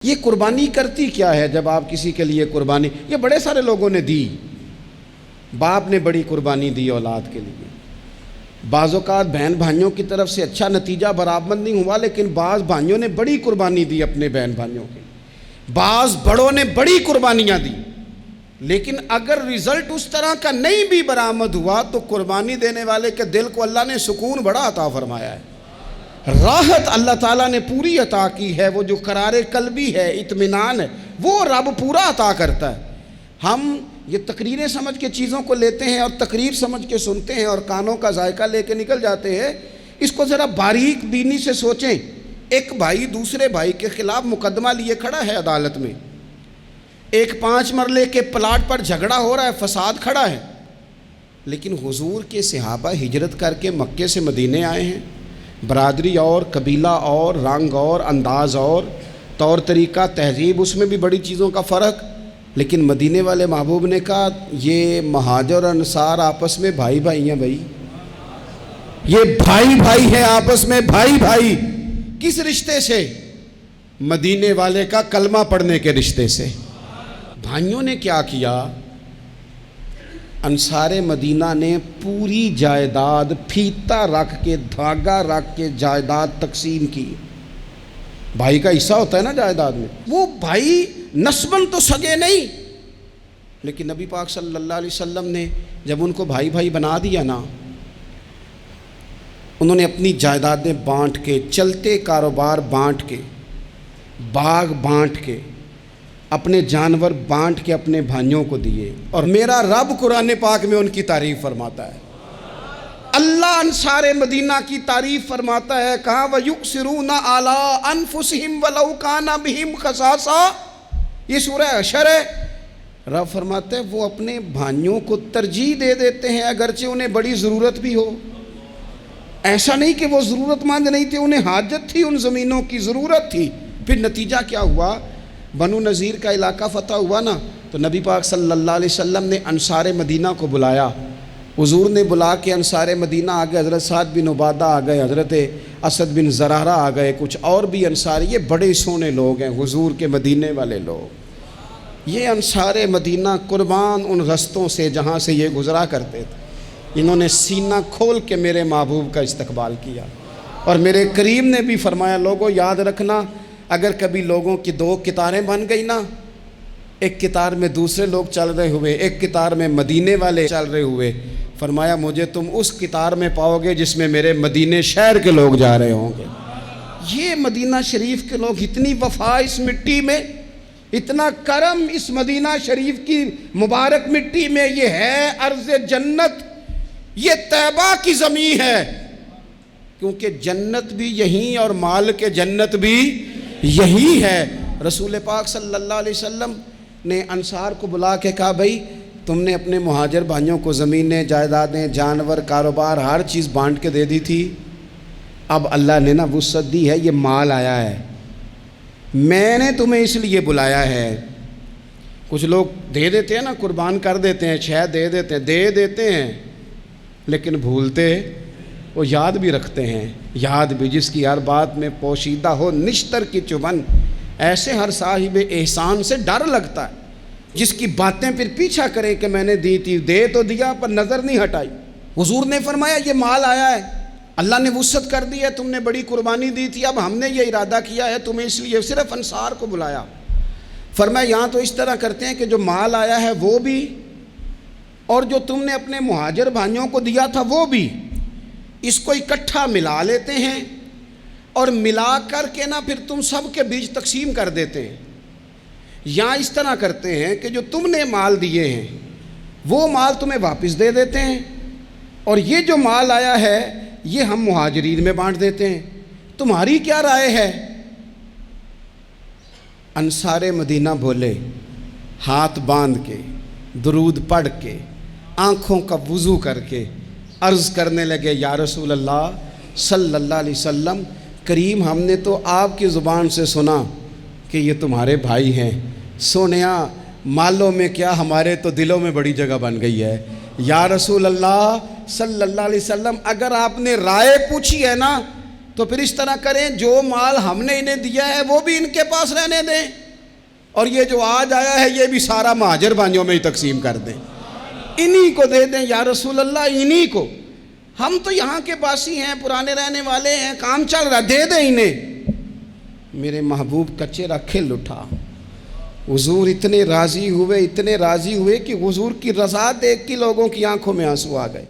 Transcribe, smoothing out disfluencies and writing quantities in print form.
یہ قربانی کرتی کیا ہے؟ جب آپ کسی کے لیے قربانی، یہ بڑے سارے لوگوں نے دی، باپ نے بڑی قربانی دی اولاد کے لیے، بعض اوقات بہن بھائیوں کی طرف سے اچھا نتیجہ برآمد نہیں ہوا، لیکن بعض بھائیوں نے بڑی قربانی دی اپنے بہن بھائیوں کے، بعض بڑوں نے بڑی قربانیاں دی، لیکن اگر رزلٹ اس طرح کا نہیں بھی برآمد ہوا تو قربانی دینے والے کے دل کو اللہ نے سکون بڑا عطا فرمایا ہے، راحت اللہ تعالیٰ نے پوری عطا کی ہے، وہ جو قرار قلبی ہے، اطمینان ہے، وہ رب پورا عطا کرتا ہے۔ ہم یہ تقریریں سمجھ کے چیزوں کو لیتے ہیں اور تقریر سمجھ کے سنتے ہیں اور کانوں کا ذائقہ لے کے نکل جاتے ہیں، اس کو ذرا باریک بینی سے سوچیں۔ ایک بھائی دوسرے بھائی کے خلاف مقدمہ لیے کھڑا ہے عدالت میں، ایک 5 مرلے کے پلاٹ پر جھگڑا ہو رہا ہے، فساد کھڑا ہے، لیکن حضور کے صحابہ ہجرت کر کے مکے سے مدینے آئے ہیں، برادری اور قبیلہ اور رنگ اور انداز اور طور طریقہ تہذیب، اس میں بھی بڑی چیزوں کا فرق، لیکن مدینے والے محبوب نے کہا یہ مہاجر اور انصار آپس میں بھائی بھائی ہیں، بھائی یہ بھائی بھائی ہیں آپس میں، بھائی بھائی کس رشتے سے؟ مدینے والے کا کلمہ پڑھنے کے رشتے سے۔ بھائیوں نے کیا کیا؟ انصار مدینہ نے پوری جائیداد پھیتا رکھ کے، دھاگا رکھ کے جائیداد تقسیم کی۔ بھائی کا حصہ ہوتا ہے نا جائیداد میں، وہ بھائی نسباً تو سگے نہیں، لیکن نبی پاک صلی اللہ علیہ وسلم نے جب ان کو بھائی بھائی بنا دیا نا، انہوں نے اپنی جائیدادیں بانٹ کے، چلتے کاروبار بانٹ کے، باغ بانٹ کے، اپنے جانور بانٹ کے اپنے بھائیوں کو دیے، اور میرا رب قرآن پاک میں ان کی تعریف فرماتا ہے، اللہ انصار مدینہ کی تعریف فرماتا ہے، کہا وَيُؤْثِرُونَ عَلَىٰ أَنفُسِهِمْ وَلَوْ كَانَ بِهِمْ خَصَاصَةٌ، یہ سورہ حشر ہے۔ رب فرماتا ہے وہ اپنے بھائیوں کو ترجیح دے دیتے ہیں اگرچہ انہیں بڑی ضرورت بھی ہو۔ ایسا نہیں کہ وہ ضرورت مند نہیں تھے، انہیں حاجت تھی، ان زمینوں کی ضرورت تھی۔ پھر نتیجہ کیا ہوا؟ بنو نذیر کا علاقہ فتح ہوا نا، تو نبی پاک صلی اللہ علیہ وسلم نے انصار مدینہ کو بلایا، حضور نے بلا کے انصار مدینہ آ گئے، حضرت سعد بن عبادہ آ گئے، حضرت اسد بن زرارہ آ گئے، کچھ اور بھی انصار، یہ بڑے سونے لوگ ہیں حضور کے مدینے والے لوگ، یہ انصار مدینہ قربان ان رستوں سے جہاں سے یہ گزرا کرتے تھے، انہوں نے سینہ کھول کے میرے محبوب کا استقبال کیا، اور میرے کریم نے بھی فرمایا لوگوں یاد رکھنا، اگر کبھی لوگوں کی 2 قطاریں بن گئی نا، ایک قطار میں دوسرے لوگ چل رہے ہوئے، ایک قطار میں مدینے والے چل رہے ہوئے، فرمایا مجھے تم اس قطار میں پاؤ گے جس میں میرے مدینے شہر کے لوگ جا رہے ہوں گے۔ یہ مدینہ شریف کے لوگ، اتنی وفا اس مٹی میں، اتنا کرم اس مدینہ شریف کی مبارک مٹی میں، یہ ہے ارض جنت، یہ طیبہ کی زمین ہے، کیونکہ جنت بھی یہیں اور مال کے جنت بھی یہی ہے۔ رسول پاک صلی اللہ علیہ وسلم نے انصار کو بلا کے کہا بھائی تم نے اپنے مہاجر بھائیوں کو زمینیں، جائیدادیں، جانور، کاروبار، ہر چیز بانٹ کے دے دی تھی، اب اللہ نے نا وسعت دی ہے، یہ مال آیا ہے، میں نے تمہیں اس لیے بلایا ہے۔ کچھ لوگ دے دیتے ہیں نا، قربان کر دیتے ہیں، شاید دے دیتے ہیں لیکن بھولتے، وہ یاد بھی رکھتے ہیں، یاد بھی، جس کی ہر بات میں پوشیدہ ہو نشتر کی چبھن، ایسے ہر صاحب احسان سے ڈر لگتا ہے، جس کی باتیں پھر پیچھا کریں کہ میں نے دی تھی، دے تو دیا پر نظر نہیں ہٹائی۔ حضور نے فرمایا یہ مال آیا ہے، اللہ نے وسعت کر دی ہے، تم نے بڑی قربانی دی تھی، اب ہم نے یہ ارادہ کیا ہے تمہیں اس لیے صرف انصار کو بلایا۔ فرمایا یہاں تو اس طرح کرتے ہیں کہ جو مال آیا ہے وہ بھی، اور جو تم نے اپنے مہاجر بھائیوں کو دیا تھا وہ بھی، اس کو اکٹھا ملا لیتے ہیں، اور ملا کر کے نا پھر تم سب کے بیچ تقسیم کر دیتے ہیں، یا اس طرح کرتے ہیں کہ جو تم نے مال دیے ہیں وہ مال تمہیں واپس دے دیتے ہیں، اور یہ جو مال آیا ہے یہ ہم مہاجرین میں بانٹ دیتے ہیں، تمہاری کیا رائے ہے؟ انصار مدینہ بولے، ہاتھ باندھ کے، درود پڑھ کے، آنکھوں کا وضو کر کے عرض کرنے لگے یا رسول اللہ صلی اللہ علیہ وسلم، کریم ہم نے تو آپ کی زبان سے سنا کہ یہ تمہارے بھائی ہیں، سونیا مالوں میں کیا ہمارے تو دلوں میں بڑی جگہ بن گئی ہے، یا رسول اللہ صلی اللہ علیہ وسلم اگر آپ نے رائے پوچھی ہے نا تو پھر اس طرح کریں جو مال ہم نے انہیں دیا ہے وہ بھی ان کے پاس رہنے دیں، اور یہ جو آج آیا ہے یہ بھی سارا مہاجر بھائیوں میں ہی تقسیم کر دیں، انہی کو دے دیں یا رسول اللہ، انہی کو، ہم تو یہاں کے باسی ہیں، پرانے رہنے والے ہیں، کام چل رہا، دے دیں انہیں۔ میرے محبوب کا چہرہ کھل اٹھا، حضور اتنے راضی ہوئے کہ حضور کی رضا دیکھ کے لوگوں کی آنکھوں میں آنسو آ گئے۔